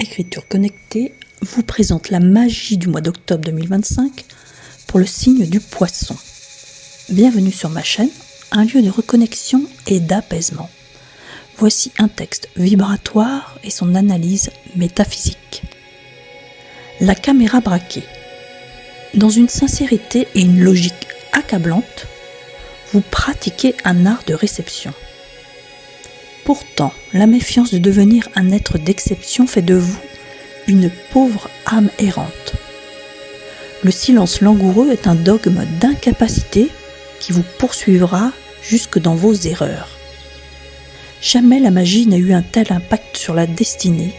Écriture connectée vous présente la magie du mois d'octobre 2025 pour le signe du Poisson. Bienvenue sur ma chaîne, un lieu de reconnexion et d'apaisement. Voici un texte vibratoire et son analyse métaphysique. La caméra braquée. Dans une sincérité et une logique accablante, vous pratiquez un art de réception. Pourtant, la méfiance de devenir un être d'exception fait de vous une pauvre âme errante. Le silence langoureux est un dogme d'incapacité qui vous poursuivra jusque dans vos erreurs. Jamais la magie n'a eu un tel impact sur la destinée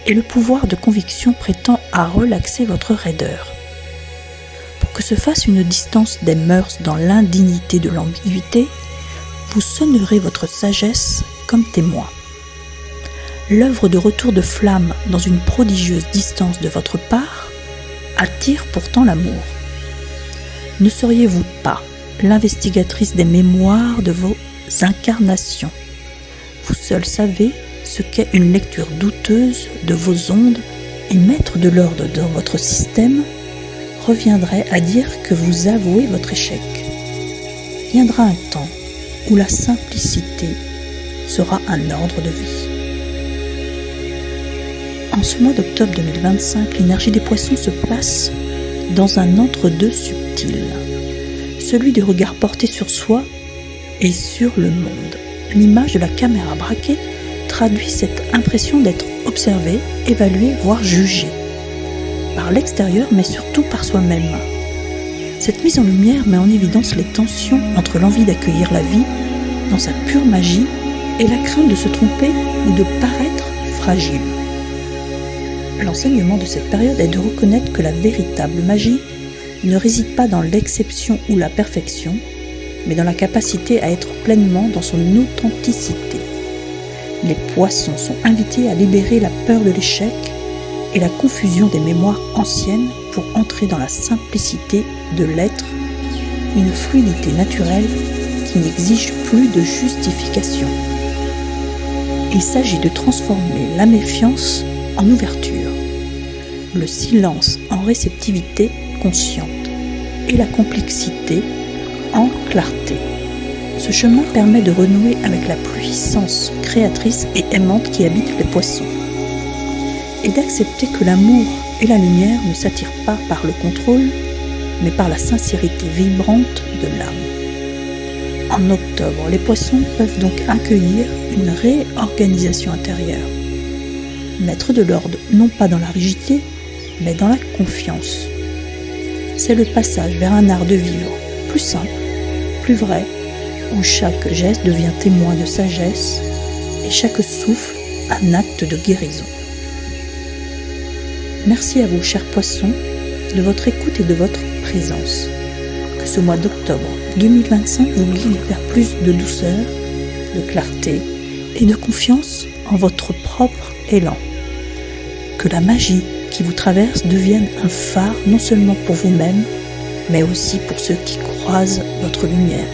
et le pouvoir de conviction prétend à relaxer votre raideur. Pour que se fasse une distance des mœurs dans l'indignité de l'ambiguïté, vous sonnerez votre sagesse comme témoin. L'œuvre de retour de flamme dans une prodigieuse distance de votre part attire pourtant l'amour. Ne seriez-vous pas l'investigatrice des mémoires de vos incarnations? Vous seul savez ce qu'est une lecture douteuse de vos ondes et maître de l'ordre dans votre système reviendrait à dire que vous avouez votre échec. Viendra un temps où la simplicité sera un ordre de vie. En ce mois d'octobre 2025, l'énergie des poissons se place dans un entre-deux subtil, celui du regard porté sur soi et sur le monde. L'image de la caméra braquée traduit cette impression d'être observé, évalué, voire jugé, par l'extérieur mais surtout par soi-même. Cette mise en lumière met en évidence les tensions entre l'envie d'accueillir la vie dans sa pure magie et la crainte de se tromper ou de paraître fragile. L'enseignement de cette période est de reconnaître que la véritable magie ne réside pas dans l'exception ou la perfection, mais dans la capacité à être pleinement dans son authenticité. Les poissons sont invités à libérer la peur de l'échec et la confusion des mémoires anciennes pour entrer dans la simplicité de l'être, une fluidité naturelle qui n'exige plus de justification. Il s'agit de transformer la méfiance en ouverture, le silence en réceptivité consciente et la complexité en clarté. Ce chemin permet de renouer avec la puissance créatrice et aimante qui habite les poissons et d'accepter que l'amour et la lumière ne s'attirent pas par le contrôle, mais par la sincérité vibrante de l'âme. En octobre, les poissons peuvent donc accueillir une réorganisation intérieure. Mettre de l'ordre non pas dans la rigidité, mais dans la confiance. C'est le passage vers un art de vivre plus simple, plus vrai, où chaque geste devient témoin de sagesse et chaque souffle un acte de guérison. Merci à vous, chers poissons, de votre écoute et de votre présence. Que ce mois d'octobre 2025 vous guide vers plus de douceur, de clarté et de confiance en votre propre élan. Que la magie qui vous traverse devienne un phare non seulement pour vous-même, mais aussi pour ceux qui croisent votre lumière.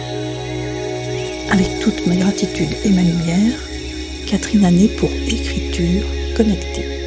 Avec toute ma gratitude et ma lumière, Catherine Anet pour Écriture connectée.